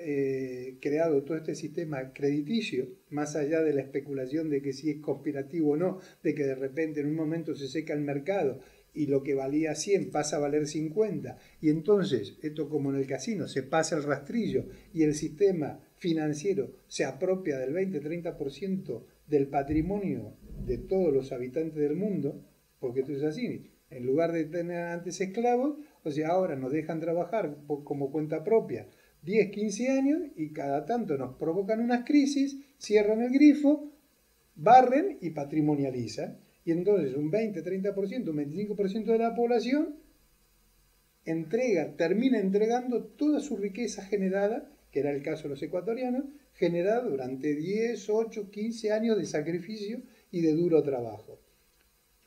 creado todo este sistema crediticio, más allá de la especulación de que si es conspirativo o no, de que de repente en un momento se seca el mercado y lo que valía 100 pasa a valer 50, y entonces, esto como en el casino, se pasa el rastrillo y el sistema financiero se apropia del 20-30% del patrimonio de todos los habitantes del mundo, porque esto es así, en lugar de tener antes esclavos, ahora nos dejan trabajar como cuenta propia 10, 15 años y cada tanto nos provocan unas crisis, cierran el grifo, barren y patrimonializan. Y entonces un 20, 30%, un 25% de la población termina entregando toda su riqueza generada, que era el caso de los ecuatorianos, generada durante 10, 8, 15 años de sacrificio y de duro trabajo.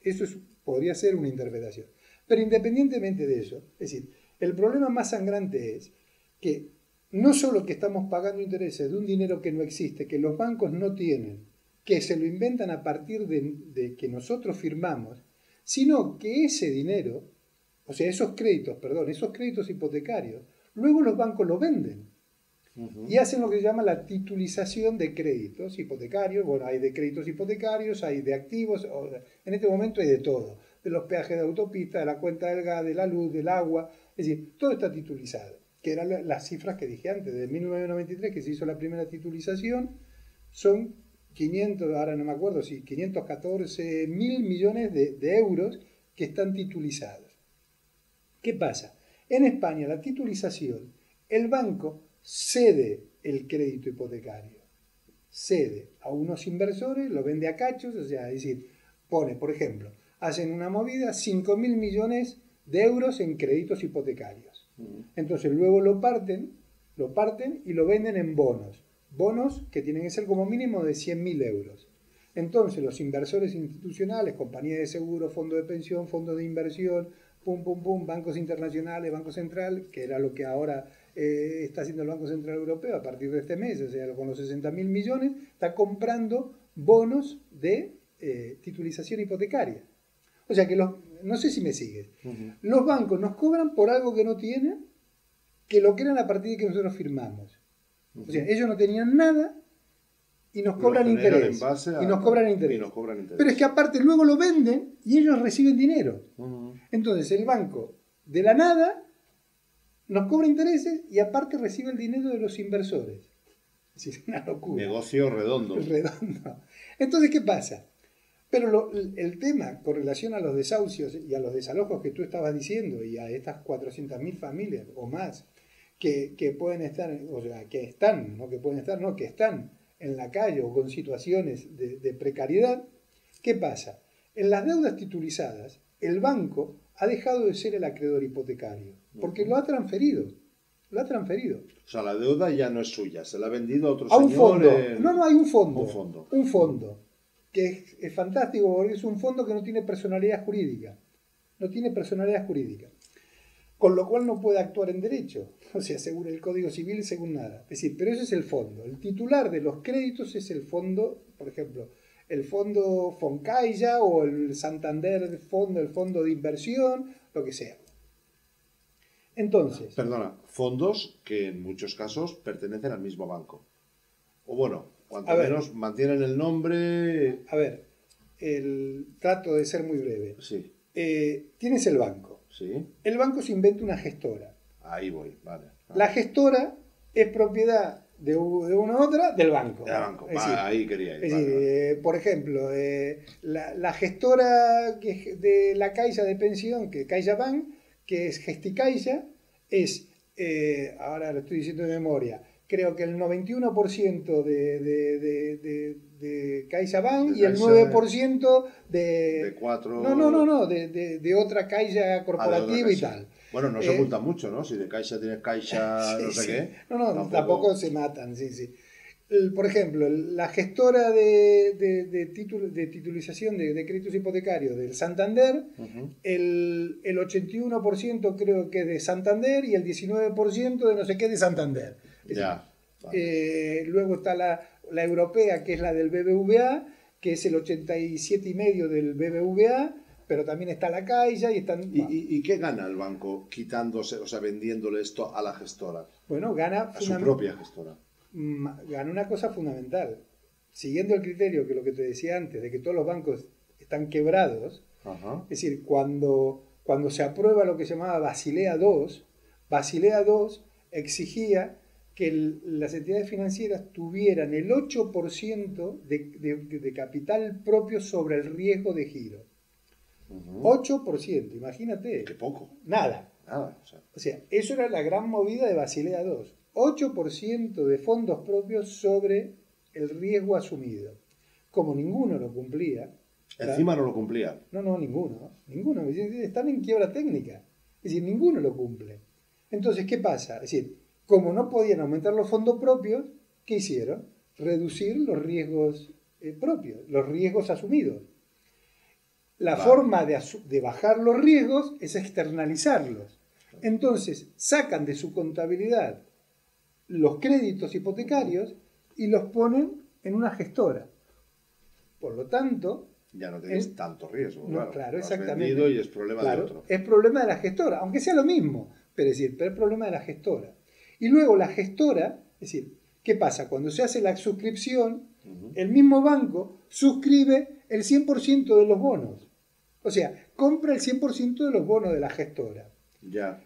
Eso podría ser una interpretación. Pero independientemente de eso, es decir, el problema más sangrante es que no solo que estamos pagando intereses de un dinero que no existe, que los bancos no tienen, que se lo inventan a partir de que nosotros firmamos, sino que ese dinero, esos créditos hipotecarios, luego los bancos lo venden. Y hacen lo que se llama la titulización de créditos hipotecarios. Bueno, hay de créditos hipotecarios, hay de activos, en este momento hay de todo, de los peajes de autopista, de la cuenta del gas, de la luz, del agua, es decir, todo está titulizado, que eran las cifras que dije antes, de 1993 que se hizo la primera titulización, son 500, ahora no me acuerdo, 514 mil millones de euros que están titulizados. ¿Qué pasa? En España la titulización, el banco cede el crédito hipotecario, cede a unos inversores, lo vende a cachos, es decir, pone, por ejemplo, hacen una movida, 5.000 millones de euros en créditos hipotecarios. Entonces luego lo parten y lo venden en bonos que tienen que ser como mínimo de 100.000 euros. Entonces los inversores institucionales, compañías de seguro, fondos de pensión, fondos de inversión, bancos internacionales, Banco Central, que era lo que ahora está haciendo el Banco Central Europeo a partir de este mes, con los 60.000 millones, está comprando bonos de titulización hipotecaria. Que no sé si me sigues. Los bancos nos cobran por algo que no tienen, que lo crean a partir de que nosotros firmamos. Ellos no tenían nada y nos cobran interés. Y nos cobran interés. Pero es que aparte luego lo venden y ellos reciben dinero. Entonces el banco de la nada nos cobra intereses y aparte recibe el dinero de los inversores. Es una locura. Negocio redondo. Redondo. Entonces, ¿qué pasa? Pero el tema con relación a los desahucios y a los desalojos que tú estabas diciendo y a estas 400.000 familias o más que pueden estar, o sea, que están, no que pueden estar, no, que están en la calle o con situaciones de precariedad, ¿qué pasa? En las deudas titulizadas, el banco ha dejado de ser el acreedor hipotecario, porque lo ha transferido. Lo ha transferido. O sea, la deuda ya no es suya, se la ha vendido a otro A un señor. fondo. No, hay un fondo. Un fondo. Un fondo. Que es fantástico porque es un fondo que no tiene personalidad jurídica. No tiene personalidad jurídica. Con lo cual no puede actuar en derecho. O sea, según el Código Civil, según nada. Es decir, pero ese es el fondo. El titular de los créditos es el fondo, por ejemplo, el fondo Foncaixa o el Santander Fondo, el fondo de inversión, lo que sea. Entonces... Perdona, fondos que en muchos casos pertenecen al mismo banco. O bueno, cuanto menos mantienen el nombre... A ver, trato de ser muy breve. Sí. Tienes el banco. Sí. El banco se inventa una gestora. Ahí voy, vale. La gestora es propiedad de una u otra del banco. Del banco, es decir, ahí quería ir. Es decir, por ejemplo, la gestora de la Caixa de pensión, que es CaixaBank, que es Gesticaixa, es, ahora lo estoy diciendo de memoria, creo que el 91% de CaixaBank y el 9% de cuatro... No, de otra Caixa corporativa y tal. Bueno, no se oculta mucho, ¿no? Si de Caixa tienes Caixa, sí, no sé sí. qué. No, tampoco se matan, sí, sí. Por ejemplo, la gestora de titulización de créditos hipotecarios del Santander, el 81% creo que es de Santander y el 19% de no sé qué de Santander. Ya. Vale. Luego está la europea, que es la del BBVA, que es el 87,5% del BBVA, pero también está la Caixa y están... ¿Y qué gana el banco quitándose, o sea, vendiéndole esto a la gestora? Bueno, gana... A su propia gestora. Gana una cosa fundamental. Siguiendo el criterio que lo que te decía antes, de que todos los bancos están quebrados, es decir, cuando se aprueba lo que se llamaba Basilea II exigía que las entidades financieras tuvieran el 8% de capital propio sobre el riesgo de giro. 8%, imagínate. Qué poco. Nada. O sea, eso era la gran movida de Basilea II. 8% de fondos propios sobre el riesgo asumido. Como ninguno lo cumplía. Encima no lo cumplía. No, ninguno. Están en quiebra técnica. Es decir, ninguno lo cumple. Entonces, ¿qué pasa? Es decir, como no podían aumentar los fondos propios, ¿qué hicieron? Reducir los riesgos propios, los riesgos asumidos. La forma de bajar los riesgos es externalizarlos. Entonces, sacan de su contabilidad los créditos hipotecarios y los ponen en una gestora. Por lo tanto... Ya no tienes tanto riesgo. No, claro, exactamente. Vendido y es problema de otro. Es problema de la gestora, aunque sea lo mismo, pero es problema de la gestora. Y luego la gestora, es decir, ¿qué pasa? Cuando se hace la suscripción, el mismo banco suscribe el 100% de los bonos. O sea, compra el 100% de los bonos de la gestora. Ya.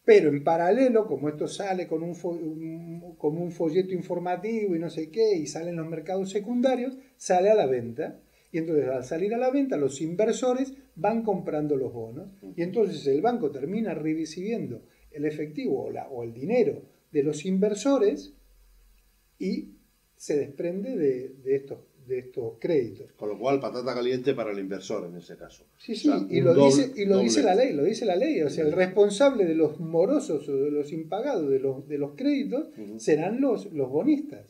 Pero en paralelo, como esto sale como un folleto informativo y no sé qué, y sale en los mercados secundarios, sale a la venta. Y entonces al salir a la venta, los inversores van comprando los bonos. Y entonces el banco termina recibiendo el efectivo o el dinero de los inversores y se desprende de estos créditos. Con lo cual, patata caliente para el inversor en ese caso. Sí, sí, o sea, y lo dice la ley, o sea, el responsable de los morosos o de los impagados de los créditos serán los bonistas.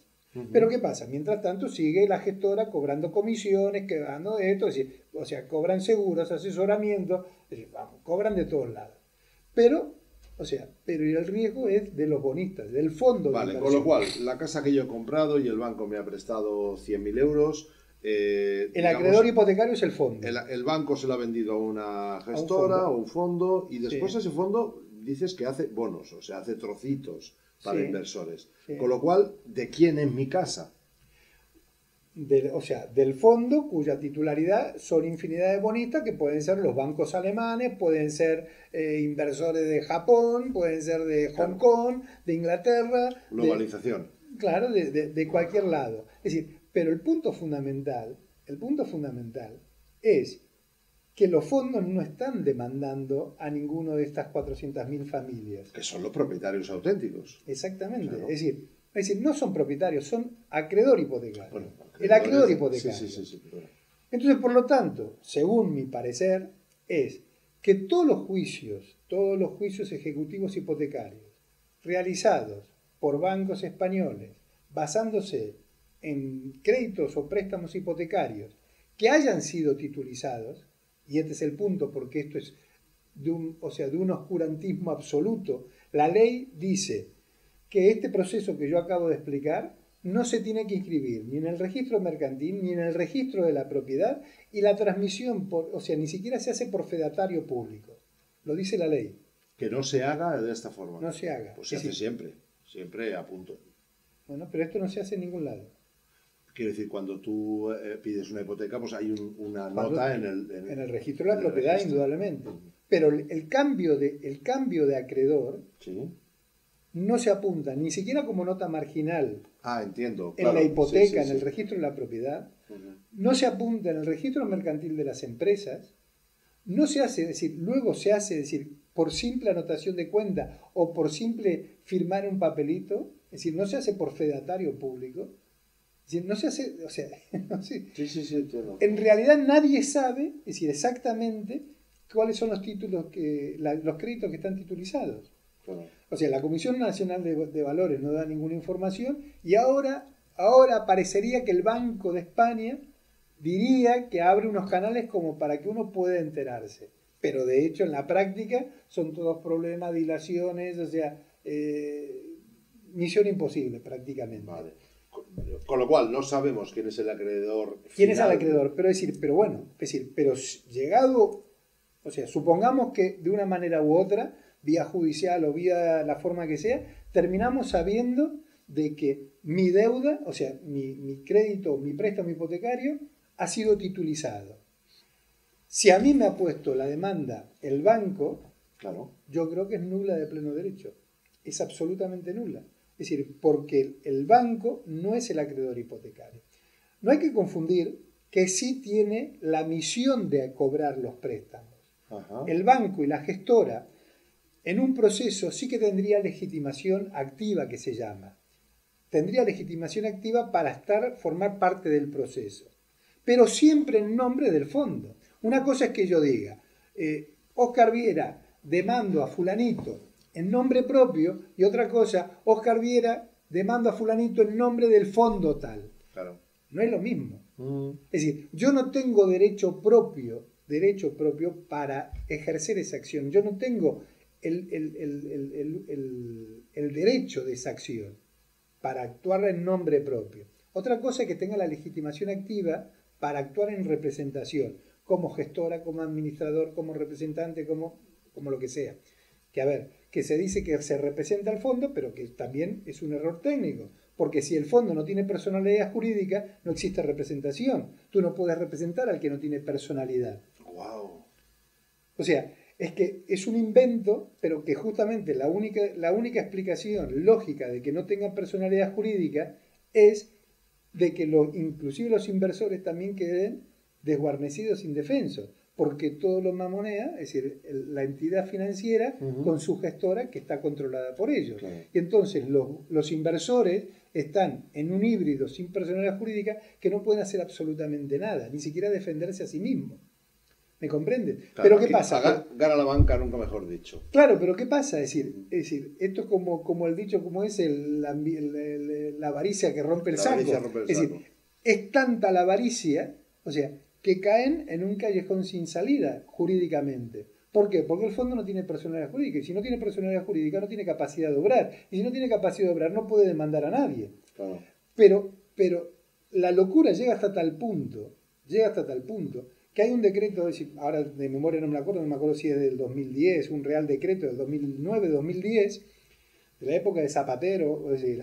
Pero ¿qué pasa? Mientras tanto sigue la gestora cobrando comisiones, quedando esto, o sea, cobran seguros, asesoramiento, cobran de todos lados. Pero el riesgo es de los bonistas, del fondo de inversión. Con lo cual, la casa que yo he comprado y el banco me ha prestado 100.000 euros... el acreedor hipotecario es el fondo. El banco se lo ha vendido a una gestora o un fondo y después ese fondo dices que hace bonos, o sea, hace trocitos para inversores. Sí. Con lo cual, ¿de quién es mi casa? Del fondo cuya titularidad son infinidad de bonistas que pueden ser los bancos alemanes, pueden ser inversores de Japón, pueden ser de Hong Kong, de Inglaterra. Globalización. De cualquier lado. Es decir, pero el punto fundamental es que los fondos no están demandando a ninguno de estas 400.000 familias. Que son los propietarios auténticos. Exactamente. Claro. Es decir, no son propietarios, son acreedor hipotecario. Bueno, el acreedor hipotecario. Sí, bueno. Entonces, por lo tanto, según mi parecer, es que todos los juicios ejecutivos hipotecarios realizados por bancos españoles, basándose en créditos o préstamos hipotecarios que hayan sido titulizados, y este es el punto porque esto es de un oscurantismo absoluto. La ley dice que este proceso que yo acabo de explicar no se tiene que inscribir ni en el registro mercantil ni en el registro de la propiedad, y la transmisión, ni siquiera se hace por fedatario público. Lo dice la ley. Que no se haga de esta forma. No se haga. Pues se hace siempre a punto. Bueno, pero esto no se hace en ningún lado. Quiero decir, cuando tú pides una hipoteca, pues hay una nota en el registro de la propiedad, indudablemente. Pero el cambio de acreedor no se apunta ni siquiera como nota marginal entiendo, en la hipoteca, en el registro de la propiedad, no se apunta en el registro mercantil de las empresas, no se hace, luego se hace, por simple anotación de cuenta o por simple firmar un papelito, no se hace por fedatario público. No se hace, no sé. Sí, entiendo. En realidad nadie sabe, exactamente cuáles son los títulos los créditos que están titulizados. Claro. La Comisión Nacional de Valores no da ninguna información, y ahora parecería que el Banco de España diría que abre unos canales como para que uno pueda enterarse. Pero de hecho en la práctica son todos problemas, dilaciones, misión imposible prácticamente. Vale. Con lo cual, no sabemos quién es el acreedor final. ¿Quién es el acreedor? Pero llegado, supongamos que de una manera u otra, vía judicial o vía la forma que sea, terminamos sabiendo de que mi deuda, mi crédito, mi préstamo hipotecario, ha sido titulizado. Si a mí me ha puesto la demanda el banco, claro, yo creo que es nula de pleno derecho. Es absolutamente nula. Es decir, porque el banco no es el acreedor hipotecario. No hay que confundir que sí tiene la misión de cobrar los préstamos. Ajá. El banco y la gestora, en un proceso, sí que tendría legitimación activa, que se llama. Tendría legitimación activa para formar parte del proceso. Pero siempre en nombre del fondo. Una cosa es que yo diga, Óscar Viera, demando a fulanito en nombre propio, y otra cosa, Óscar Viera, demando a fulanito en nombre del fondo tal. Claro. No es lo mismo. Es decir, yo no tengo derecho propio para ejercer esa acción. Yo no tengo el derecho de esa acción para actuar en nombre propio. Otra cosa es que tenga la legitimación activa para actuar en representación, como gestora, como administrador, como representante, como lo que sea. Que se dice que se representa al fondo, pero que también es un error técnico, porque si el fondo no tiene personalidad jurídica, no existe representación. Tú no puedes representar al que no tiene personalidad. Wow. Es que es un invento, pero que justamente la única explicación lógica de que no tenga personalidad jurídica es de que inclusive los inversores también queden desguarnecidos, indefensos, porque todo lo mamonea, es decir, la entidad financiera con su gestora que está controlada por ellos. Claro. Y entonces los inversores están en un híbrido sin personalidad jurídica que no pueden hacer absolutamente nada, ni siquiera defenderse a sí mismos. ¿Me comprende? Claro, pero ¿qué pasa? Gana la banca, nunca mejor dicho. Claro, pero ¿qué pasa? Es decir, esto es como el dicho, como es la avaricia que rompe el saco. Es decir, es tanta la avaricia, que caen en un callejón sin salida jurídicamente. ¿Por qué? Porque el fondo no tiene personalidad jurídica, y si no tiene personalidad jurídica no tiene capacidad de obrar, y si no tiene capacidad de obrar no puede demandar a nadie. Claro. Pero la locura llega hasta tal punto, que hay un decreto, ahora de memoria no me acuerdo si es del 2010, un real decreto del 2009-2010, de la época de Zapatero, es decir,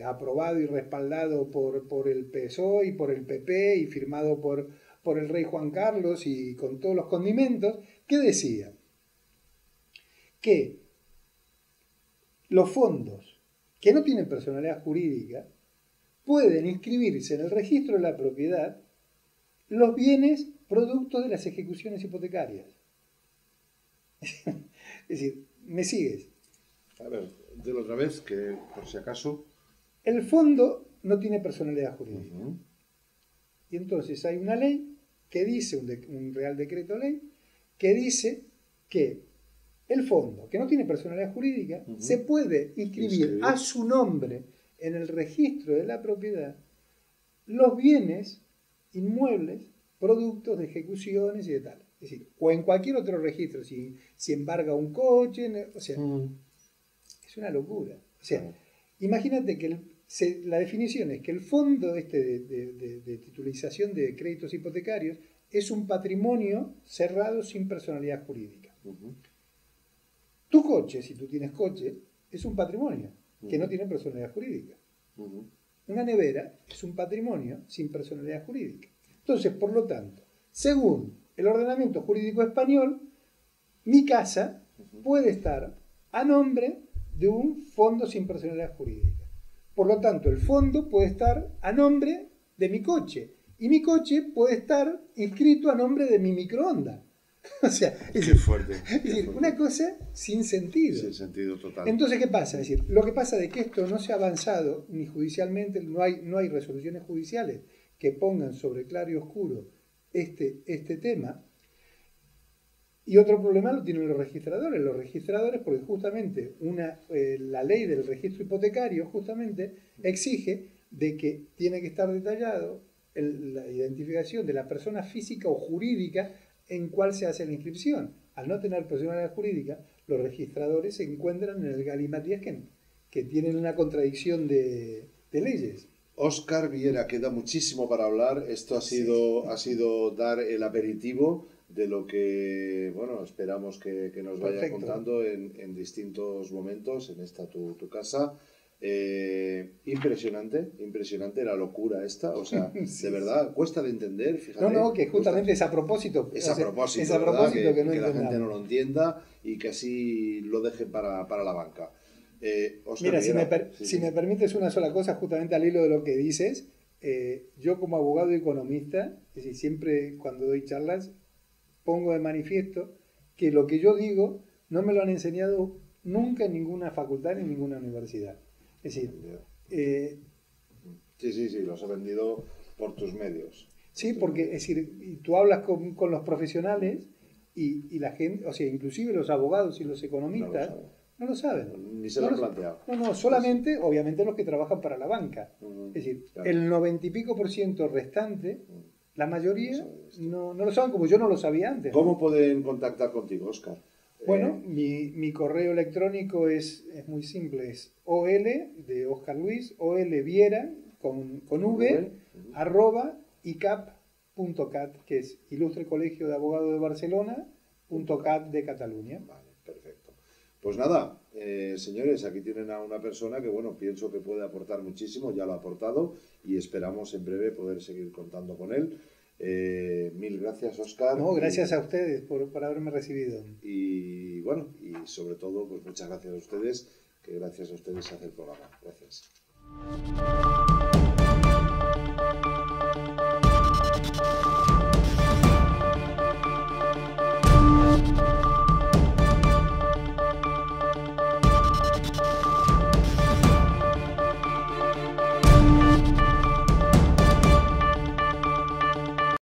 aprobado y respaldado por el PSOE y por el PP y firmado por el rey Juan Carlos y con todos los condimentos, que decía que los fondos que no tienen personalidad jurídica pueden inscribirse en el registro de la propiedad los bienes productos de las ejecuciones hipotecarias. Es decir, ¿me sigues? A ver, dilo otra vez, que por si acaso... El fondo no tiene personalidad jurídica. Y entonces hay una ley que dice, un Real Decreto Ley, que dice que el fondo, que no tiene personalidad jurídica, se puede inscribir a su nombre en el registro de la propiedad los bienes inmuebles, productos de ejecuciones y de tal. Es decir, o en cualquier otro registro, si embarga un coche, o sea, es una locura. O sea, imagínate que la definición es que el fondo de titulización de créditos hipotecarios es un patrimonio cerrado sin personalidad jurídica. Tu coche, si tú tienes coche, es un patrimonio que no tiene personalidad jurídica. Una nevera es un patrimonio sin personalidad jurídica. Entonces, por lo tanto, según el ordenamiento jurídico español, mi casa puede estar a nombre de un fondo sin personalidad jurídica. Por lo tanto, el fondo puede estar a nombre de mi coche y mi coche puede estar inscrito a nombre de mi microondas. O sea, qué fuerte. Es decir, una cosa sin sentido. Sin sentido total. Entonces, ¿qué pasa? Es decir, lo que pasa es que esto no se ha avanzado ni judicialmente, no hay resoluciones judiciales que pongan sobre claro y oscuro este tema. Y otro problema lo tienen los registradores. Los registradores, porque justamente la ley del registro hipotecario justamente exige de que tiene que estar detallado la identificación de la persona física o jurídica en cuál se hace la inscripción. Al no tener personalidad jurídica, los registradores se encuentran en el galimatías que tienen una contradicción de leyes. Óscar Viera, queda muchísimo para hablar. Esto ha sido dar el aperitivo de lo que, bueno, esperamos que nos vaya Perfecto. contando en distintos momentos en esta tu casa. Impresionante la locura esta, o sea, Sí, de verdad, cuesta de entender, fíjate. No, que justamente es a propósito. Es a propósito, es a propósito que no la gente entendamos. no lo entienda y que así lo dejen para la banca. Óscar Mira, Viera, si me permites una sola cosa, justamente al hilo de lo que dices, yo como abogado y economista, es decir, siempre cuando doy charlas, pongo de manifiesto que lo que yo digo no me lo han enseñado nunca en ninguna facultad ni en ninguna universidad. Es decir, sí, los he vendido por tus medios. sí, porque es decir, tú hablas con los profesionales y la gente, o sea, inclusive los abogados y los economistas no lo saben. Ni se lo han planteado. No, solamente, obviamente, los que trabajan para la banca. Es decir, claro. el 90 y pico % restante, la mayoría no lo saben, como yo no lo sabía antes. ¿Cómo pueden contactar contigo, Óscar? Bueno, mi correo electrónico es muy simple, es ol de Óscar Luis, ol Viera con v, arroba icap.cat, que es Ilustre Colegio de Abogados de Barcelona.cat de Cataluña. Vale, perfecto. Pues nada, señores, aquí tienen a una persona que, bueno, pienso que puede aportar muchísimo, ya lo ha aportado y esperamos en breve poder seguir contando con él. Mil gracias, Óscar. No, gracias a ustedes por haberme recibido. Y bueno, y sobre todo, pues muchas gracias a ustedes, que gracias a ustedes se hace el programa. Gracias.